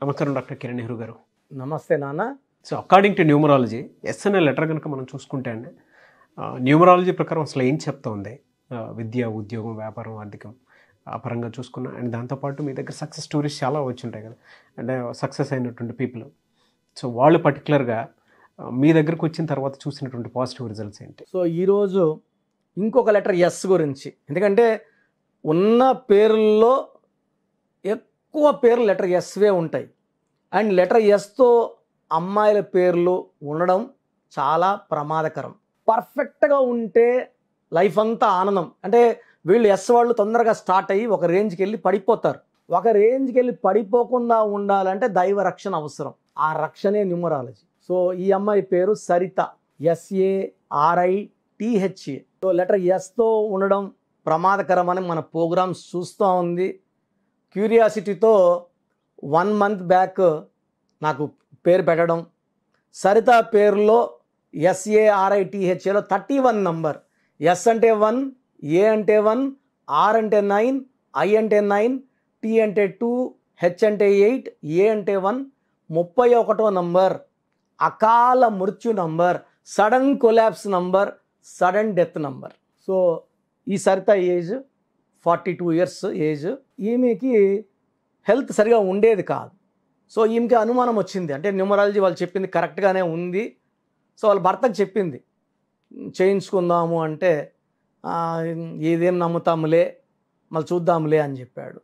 నమస్కారం డాక్టర్ కిరణ్ నెహ్రూ గారు. నమస్తే నాన్న. So according to numerology S అనే లెటర్ కనుక మనం చూసుకుంటే అండి, న్యూమరాలజీ ప్రకారం అసలు ఏం చెప్తా ఉంది విద్య, ఉద్యోగం, వ్యాపారం, ఆర్థికం ఆ పరంగా చూసుకున్నా, అండ్ దాంతోపాటు మీ దగ్గర సక్సెస్ స్టోరీస్ చాలా వచ్చుంటాయి కదా, అంటే సక్సెస్ అయినటువంటి పీపుల్. సో వాళ్ళు పర్టికులర్గా మీ దగ్గరకు వచ్చిన తర్వాత చూసినటువంటి పాజిటివ్ రిజల్ట్స్ ఏంటి? సో ఈరోజు ఇంకొక లెటర్ ఎస్ గురించి, ఎందుకంటే ఉన్న పేర్లలో ఎక్కువ పేర్లు లెటర్ ఎస్వే ఉంటాయి. అండ్ లెటర్ ఎస్తో అమ్మాయిల పేర్లు ఉండడం చాలా ప్రమాదకరం. పర్ఫెక్ట్గా ఉంటే లైఫ్ అంతా ఆనందం. అంటే వీళ్ళు ఎస్ వాళ్ళు తొందరగా స్టార్ట్ అయ్యి ఒక రేంజ్కి వెళ్ళి పడిపోతారు. ఒక రేంజ్కి వెళ్ళి పడిపోకుండా ఉండాలంటే దైవ రక్షణ అవసరం. ఆ రక్షణే న్యూమరాలజీ. సో ఈ అమ్మాయి పేరు సరిత, SARITHA. సో లెటర్ ఎస్తో ఉండడం ప్రమాదకరం అని మన ప్రోగ్రామ్స్ చూస్తూ ఉంది. క్యూరియాసిటీతో 1 month బ్యాక్ నాకు పేరు పెట్టడం, సరిత పేరులో SARITHAలో 31 నంబర్. ఎస్ అంటే 1, ఏ అంటే 1, ఆర్ అంటే 9, ఐ అంటే 9, టీ అంటే 2, హెచ్ అంటే 8, ఏ అంటే 1, 31వ నంబర్, అకాల మృత్యు number, sudden collapse number, sudden death number. So ఈ సరిత ఏజ్ 42 years ఏజ్. ఈమెకి హెల్త్ సరిగా ఉండేది కాదు. సో ఈమెకి అనుమానం వచ్చింది, అంటే న్యూమరాలజీ వాళ్ళు చెప్పింది కరెక్ట్గానే ఉంది. సో వాళ్ళ భర్తకు చెప్పింది చేయించుకుందాము అంటే, ఇదేం నమ్ముతాములే, మళ్ళీ చూద్దాములే అని చెప్పాడు.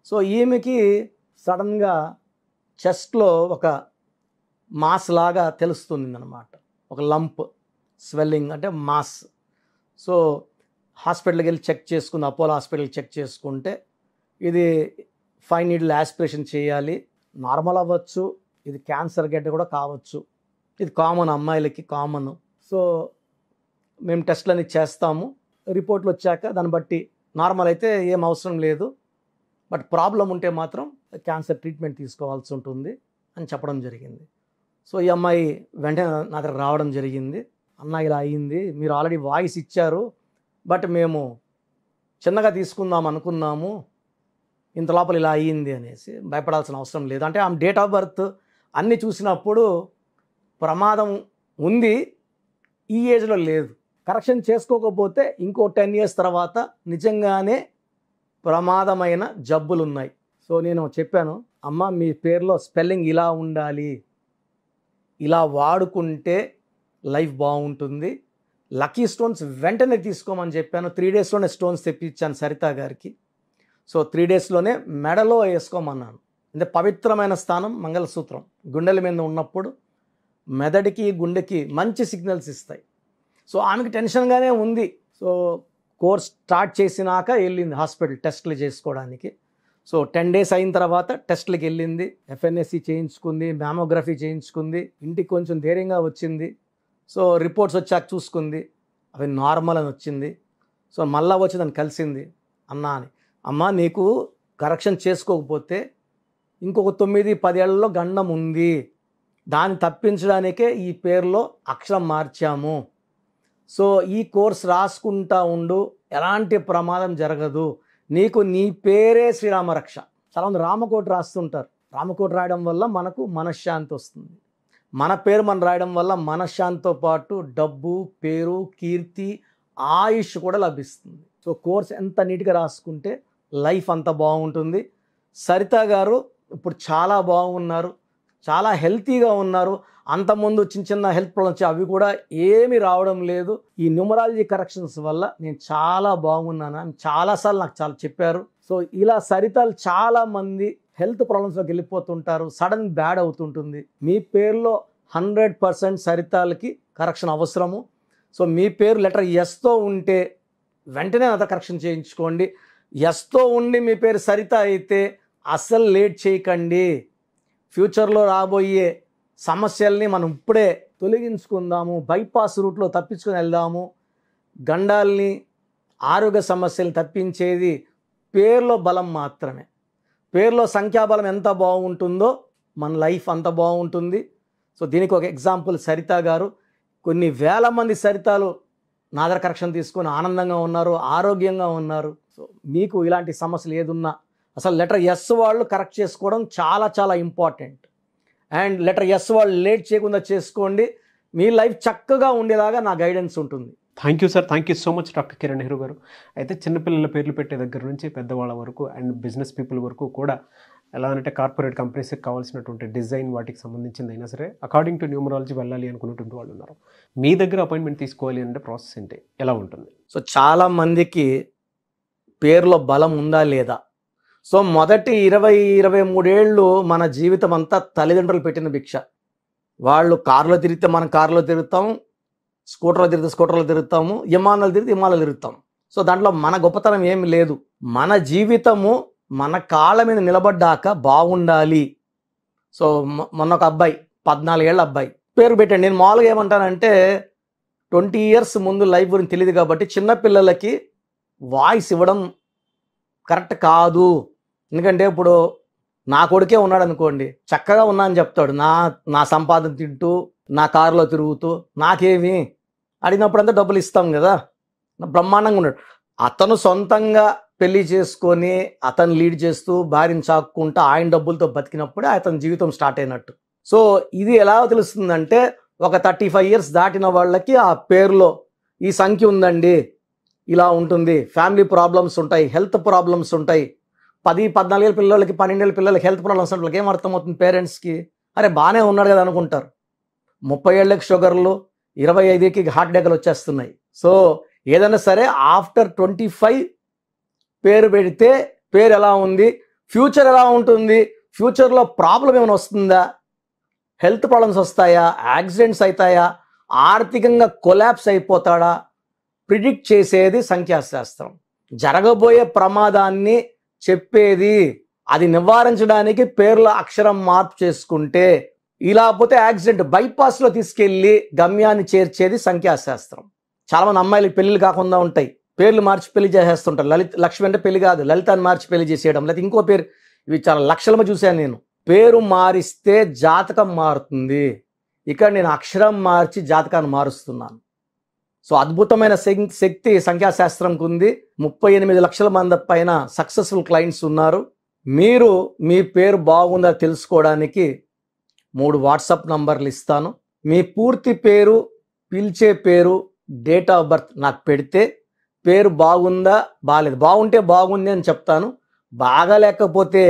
సో ఈమెకి సడన్గా చెస్ట్లో ఒక మాస్ లాగా తెలుస్తుంది అన్నమాట, ఒక లంప్ స్వెల్లింగ్ అంటే మాస్. సో హాస్పిటల్కి వెళ్ళి చెక్ చేసుకుంది, అపోలో హాస్పిటల్కి చెక్ చేసుకుంటే ఇది 5 needle ఆస్పిరేషన్ చేయాలి, నార్మల్ అవ్వచ్చు, ఇది క్యాన్సర్ గడ్డ కూడా కావచ్చు, ఇది కామన్, అమ్మాయిలకి కామన్. సో మేము టెస్ట్లన్నీ చేస్తాము, రిపోర్ట్లు వచ్చాక దాన్ని బట్టి నార్మల్ అయితే ఏం అవసరం లేదు, బట్ ప్రాబ్లం ఉంటే మాత్రం క్యాన్సర్ ట్రీట్మెంట్ తీసుకోవాల్సి ఉంటుంది అని చెప్పడం జరిగింది. సో ఈ అమ్మాయి వెంటనే నా దగ్గర రావడం జరిగింది. అన్న ఇలా అయ్యింది, మీరు ఆల్రెడీ వాయిస్ ఇచ్చారు, బట్ మేము చిన్నగా తీసుకుందాం అనుకున్నాము, ఇంత లోపల ఇలా అయ్యింది అనేసి. భయపడాల్సిన అవసరం లేదు అంటే ఆమె డేట్ ఆఫ్ బర్త్ అన్నీ చూసినప్పుడు ప్రమాదం ఉంది, ఈ ఏజ్లో లేదు. కరెక్షన్ చేసుకోకపోతే ఇంకో 10 years తర్వాత నిజంగానే ప్రమాదమైన జబ్బులు ఉన్నాయి. సో నేను చెప్పాను, అమ్మ మీ పేరులో స్పెల్లింగ్ ఇలా ఉండాలి, ఇలా వాడుకుంటే లైఫ్ బాగుంటుంది, లక్కీ స్టోన్స్ వెంటనే తీసుకోమని చెప్పాను. 3 daysలోనే స్టోన్స్ తెప్పించాను సరిత గారికి. సో 3 daysలోనే మెడలో వేసుకోమన్నాను. అంటే పవిత్రమైన స్థానం మంగళసూత్రం గుండెల మీద ఉన్నప్పుడు మెదడికి గుండెకి మంచి సిగ్నల్స్ ఇస్తాయి. సో ఆమెకి టెన్షన్గానే ఉంది. సో కోర్స్ స్టార్ట్ చేసినాక వెళ్ళింది హాస్పిటల్ టెస్టులు చేసుకోవడానికి. సో 10 days అయిన తర్వాత టెస్టులకి వెళ్ళింది, FNSC చేయించుకుంది, మ్యామోగ్రఫీ చేయించుకుంది, ఇంటికి కొంచెం ధైర్యంగా వచ్చింది. సో రిపోర్ట్స్ వచ్చాక చూసుకుంది, అవి నార్మల్ అని వచ్చింది. సో మళ్ళీ వచ్చి దాన్ని కలిసింది, అన్నా అని, అమ్మ నీకు కరెక్షన్ చేసుకోకపోతే ఇంకొక 9-10 ఏళ్లలో గండం ఉంది, దాన్ని తప్పించడానికే ఈ పేరులో అక్షరం మార్చాము. సో ఈ కోర్స్ రాసుకుంటా ఉండు, ఎలాంటి ప్రమాదం జరగదు, నీకు నీ పేరే శ్రీరామరక్ష. చాలామంది రామకోటి రాస్తుంటారు, రామకోటి రాయడం వల్ల మనకు మనశ్శాంతి వస్తుంది, మన పేరు మనం రాయడం వల్ల మనశ్శాంతితో పాటు డబ్బు, పేరు, కీర్తి, ఆయుష్ కూడా లభిస్తుంది. సో కోర్స్ ఎంత నీట్గా రాసుకుంటే లైఫ్ అంత బాగుంటుంది. సరిత గారు ఇప్పుడు చాలా బాగున్నారు, చాలా హెల్తీగా ఉన్నారు. అంతకుముందు చిన్న చిన్న హెల్త్ ప్రాబ్లమ్స్ అవి కూడా ఏమీ రావడం లేదు. ఈ న్యూమరాలజీ కరెక్షన్స్ వల్ల నేను చాలా బాగున్నాను అని చాలాసార్లు నాకు చాలా చెప్పారు. సో ఇలా సరితలు చాలామంది హెల్త్ ప్రాబ్లమ్స్లోకి వెళ్ళిపోతుంటారు, సడన్ బ్యాడ్ అవుతుంటుంది. మీ పేరులో 100% సరితాలకి కరెక్షన్ అవసరము. సో మీ పేరు లెటర్ ఎస్తో ఉంటే వెంటనే అదర్ కరెక్షన్ చేయించుకోండి. ఎస్తో ఉండి మీ పేరు సరిత అయితే అస్సలు లేట్ చేయకండి. ఫ్యూచర్లో రాబోయే సమస్యల్ని మనం ఇప్పుడే తొలగించుకుందాము, బైపాస్ రూట్లో తప్పించుకొని వెళ్దాము. గండాల్ని, ఆరోగ్య సమస్యల్ని తప్పించేది పేరులో బలం మాత్రమే. పేరులో సంఖ్యాబలం ఎంత బాగుంటుందో మన లైఫ్ అంత బాగుంటుంది. సో దీనికి ఒక ఎగ్జాంపుల్ సరిత గారు. కొన్ని వేల మంది సరితాలు నా దగ్గర కరెక్షన్ తీసుకొని ఆనందంగా ఉన్నారు, ఆరోగ్యంగా ఉన్నారు. సో మీకు ఇలాంటి సమస్యలు ఏదున్నా అసలు లెటర్ ఎస్ వాళ్ళు కరెక్ట్ చేసుకోవడం చాలా చాలా ఇంపార్టెంట్. అండ్ లెటర్ ఎస్ వాళ్ళు లేట్ చేయకుండా చేసుకోండి. మీ లైఫ్ చక్కగా ఉండేలాగా నా గైడెన్స్ ఉంటుంది. Thank you sir, thank you so much doctor Kiran Nehru గారు. అయితే చిన్నపిల్లల పేర్లు పెట్టే దగ్గర నుంచి పెద్దవాళ్ళ వరకు అండ్ బిజినెస్ పీపుల్ వరకు కూడా ఎలా అంటే కార్పొరేట్ కంపెనీస్కి కావాల్సినటువంటి డిజైన్ వాటికి సంబంధించింది అయినా సరే అకార్డింగ్ టు న్యూమరాలజీ వెళ్ళాలి అనుకున్నటువంటి వాళ్ళు ఉన్నారు. మీ దగ్గర అపాయింట్మెంట్ తీసుకోవాలి అంటే ప్రాసెస్ ఏంటి, ఎలా ఉంటుంది? సో చాలా మందికి పేరులో బలం ఉందా లేదా. సో మొదటి 20-23 ఏళ్ళు మన జీవితం అంతా తల్లిదండ్రులు పెట్టిన భిక్ష. వాళ్ళు కారులో తిరిగితే మనం కారులో తిరుగుతాం, స్కూటర్లో తిరిగితే స్కూటర్లో తిరుగుతాము, విమానాలు తిరిగితే విమానాలు తిరుగుతాం. సో దాంట్లో మన గొప్పతనం ఏమి లేదు. మన జీవితము మన కాళ్ళ మీద నిలబడ్డాక బాగుండాలి. సో మొన్న ఒక అబ్బాయి 14 ఏళ్ళ అబ్బాయి పేరు పెట్టండి. నేను మామూలుగా ఏమంటానంటే 20 ఇయర్స్ ముందు లైఫ్ గురించి తెలియదు కాబట్టి చిన్నపిల్లలకి వాయిస్ ఇవ్వడం కరెక్ట్ కాదు. ఎందుకంటే ఇప్పుడు నా కొడుకే ఉన్నాడు అనుకోండి, చక్కగా ఉన్నా అని చెప్తాడు. నా సంపాదన తింటూ నా కారులో తిరుగుతూ నాకేమి అడిగినప్పుడు అంతా డబ్బులు ఇస్తాం కదా, బ్రహ్మాండంగా ఉన్నాడు. అతను సొంతంగా పెళ్లి చేసుకొని అతను లీడ్ చేస్తూ భార్యను చాక్కుంటూ ఆయన డబ్బులతో బతికినప్పుడే అతని జీవితం స్టార్ట్ అయినట్టు. సో ఇది ఎలా తెలుస్తుందంటే ఒక 35 ఇయర్స్ దాటిన వాళ్ళకి ఆ పేరులో ఈ సంఖ్య ఉందండి, ఇలా ఉంటుంది, ఫ్యామిలీ ప్రాబ్లమ్స్ ఉంటాయి, హెల్త్ ప్రాబ్లమ్స్ ఉంటాయి. 10-14 ఏళ్ళ పిల్లలకి 12 ఏళ్ళ పిల్లలకి హెల్త్ ప్రాబ్లమ్స్ అంటే వాళ్ళకి ఏం అర్థమవుతుంది? పేరెంట్స్కి అరే బాగానే ఉన్నాడు కదా అనుకుంటారు. 30 ఏళ్ళకి షుగర్లు, 25కి హార్ట్ అటాక్లు వచ్చేస్తున్నాయి. సో ఏదైనా సరే ఆఫ్టర్ 25 పేరు పెడితే పేరు ఎలా ఉంది, ఫ్యూచర్ ఎలా ఉంటుంది, ఫ్యూచర్లో ప్రాబ్లం ఏమైనా వస్తుందా, హెల్త్ ప్రాబ్లమ్స్ వస్తాయా, యాక్సిడెంట్స్ అవుతాయా, ఆర్థికంగా కొలాప్స్ అయిపోతాడా, ప్రిడిక్ట్ చేసేది సంఖ్యాశాస్త్రం. జరగబోయే ప్రమాదాన్ని చెప్పేది, అది నివారించడానికి పేర్ల అక్షరం మార్పు చేసుకుంటే, ఇలా పోతే యాక్సిడెంట్ బైపాస్లో తీసుకెళ్ళి గమ్యాన్ని చేర్చేది సంఖ్యాశాస్త్రం. చాలామంది అమ్మాయిలకి పెళ్ళిళ్ళు కాకుండా ఉంటాయి, పేర్లు మార్చి పెళ్లి చేసేస్తుంటారు. లక్ష్మి అంటే పెళ్లి కాదు, లలితాన్ని మార్చి పెళ్లి చేసేయడం, లేదా ఇంకో పేరు. ఇవి చాలా లక్షలమ చూశాను నేను. పేరు మారిస్తే జాతకం మారుతుంది. ఇక్కడ నేను అక్షరం మార్చి జాతకాన్ని మారుస్తున్నాను. సో అద్భుతమైన శక్తి సంఖ్యాశాస్త్రంకి ఉంది. 38 లక్షల మంది పైన సక్సెస్ఫుల్ క్లయింట్స్ ఉన్నారు. మీరు మీ పేరు బాగుందా తెలుసుకోవడానికి 3 వాట్సాప్ నంబర్లు ఇస్తాను. మీ పూర్తి పేరు, పిలిచే పేరు, డేట్ ఆఫ్ బర్త్ నాకు పెడితే పేరు బాగుందా బాగాలేదు, బాగుంటే బాగుంది అని చెప్తాను, బాగాలేకపోతే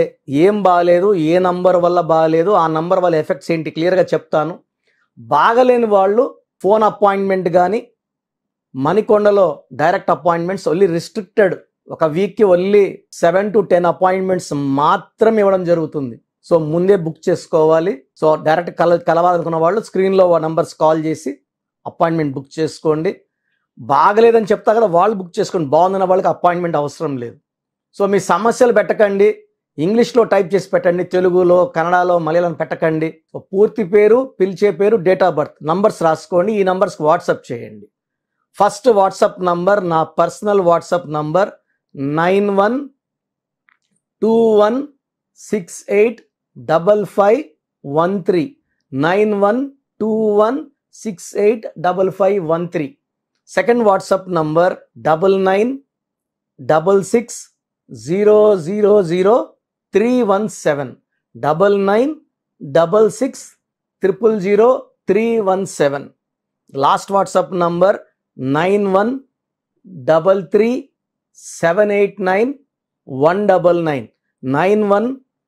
ఏం బాగాలేదు, ఏ నంబర్ వల్ల బాగాలేదు, ఆ నంబర్ వల్ల ఎఫెక్ట్స్ ఏంటి క్లియర్గా చెప్తాను. బాగలేని వాళ్ళు ఫోన్ అపాయింట్మెంట్ కానీ మణికొండలో డైరెక్ట్ అపాయింట్మెంట్స్ ఓన్లీ రిస్ట్రిక్టెడ్, ఒక వీక్కి ఓన్లీ 7 to 10 అపాయింట్మెంట్స్ మాత్రం ఇవ్వడం జరుగుతుంది. సో ముందే బుక్ చేసుకోవాలి. సో డైరెక్ట్ కలవాలనుకున్న వాళ్ళు స్క్రీన్లో నంబర్స్ కాల్ చేసి అపాయింట్మెంట్ బుక్ చేసుకోండి. బాగలేదని చెప్తా కదా, వాళ్ళు బుక్ చేసుకోండి. బాగుందన్న వాళ్ళకి అపాయింట్మెంట్ అవసరం లేదు. సో మీ సమస్యలు పెట్టకండి, ఇంగ్లీష్లో టైప్ చేసి పెట్టండి, తెలుగులో, కన్నడలో, మలయాళం పెట్టకండి. సో పూర్తి పేరు, పిలిచే పేరు, డేట్ ఆఫ్ బర్త్, నంబర్స్ రాసుకోండి. ఈ నంబర్స్కి వాట్సాప్ చేయండి. ఫస్ట్ వాట్సాప్ నంబర్ నా personal WhatsApp number 9121685513 9121685513. Second WhatsApp number 9966000317 9966000317. Last WhatsApp number 9133789199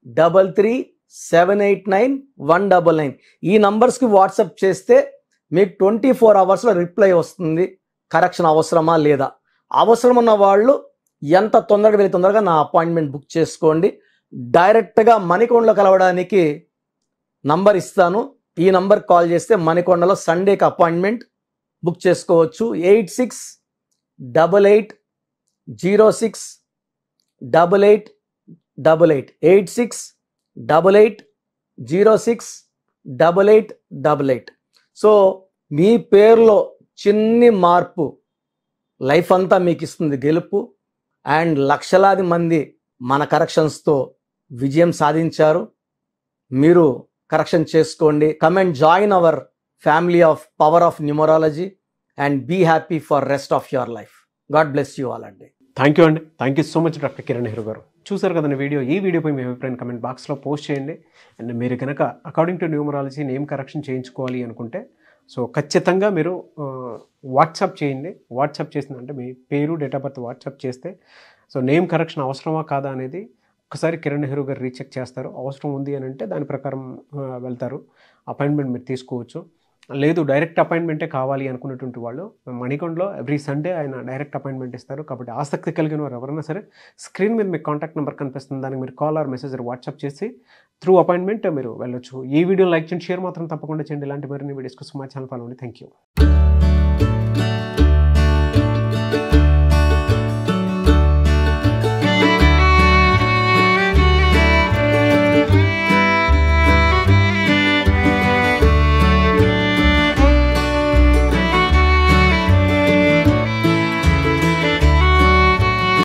9133789199. ఈ నంబర్స్కి వాట్సాప్ చేస్తే మీకు 24 అవర్స్లో రిప్లై వస్తుంది. కరెక్షన్ అవసరమా లేదా, అవసరం ఉన్న వాళ్ళు ఎంత తొందరగా వెళ్ళి తొందరగా నా అపాయింట్మెంట్ బుక్ చేసుకోండి. డైరెక్ట్గా మణికొండలో కలవడానికి నంబర్ ఇస్తాను. ఈ నంబర్ కాల్ చేస్తే మణికొండలో సండేకి అపాయింట్మెంట్ బుక్ చేసుకోవచ్చు. 8688068888 8688068888. సో మీ పేరులో చిన్ని మార్పు లైఫ్ అంతా మీకు ఇస్తుంది గెలుపు. అండ్ లక్షలాది మంది మన కరెక్షన్స్తో విజయం సాధించారు. మీరు కరెక్షన్ చేసుకోండి. Come and join our family of power of numerology and be happy for rest of your life. God bless you all అండి. థ్యాంక్ యూ అండి. Thank you so much doctor Kiran Nehru garu. చూసారు కదండి వీడియో. ఈ వీడియోపై మీ అభిప్రాయం కమెంట్ బాక్స్లో post చేయండి. And మీరు కనుక according to numerology name correction చేయించుకోవాలి అనుకుంటే సో ఖచ్చితంగా మీరు వాట్సాప్ చేయండి. వాట్సాప్ చేసిందంటే మీ పేరు, డేట్ ఆఫ్ బర్త్ వాట్సాప్ చేస్తే సో నేమ్ కరెక్షన్ అవసరమా కాదా అనేది ఒకసారి కిరణ్ నెహ్రూ గారు రీచెక్ చేస్తారు. అవసరం ఉంది అని అంటే దాని ప్రకారం వెళ్తారు. అపాయింట్మెంట్ మీరు తీసుకోవచ్చు. లేదు డైరెక్ట్ అపాయింట్మెంటే కావాలి అనుకున్నటువంటి వాళ్ళు మణికొండలో ఎవ్రీ సండే ఆయన డైరెక్ట్ అపాయింట్మెంట్ ఇస్తారు. కాబట్టి ఆసక్తి కలిగిన వారు ఎవరైనా సరే స్క్రీన్ మీద మీకు కాంటాక్ట్ నెంబర్ కనిపిస్తుంది. దానికి మీరు కాల్ ఆర్ మెసేజ్ వాట్సాప్ చేసి త్రూ అపాయింట్మెంట్ మీరు వెళ్ళొచ్చు. ఈ వీడియో లైక్ చేయండి, షేర్ మాత్రం తప్పకుండా చేయండి. ఇలాంటి మరిన్ని వీడియోస్ కోసం మా ఛానల్ ఫాలో అవ్వండి. Thank you.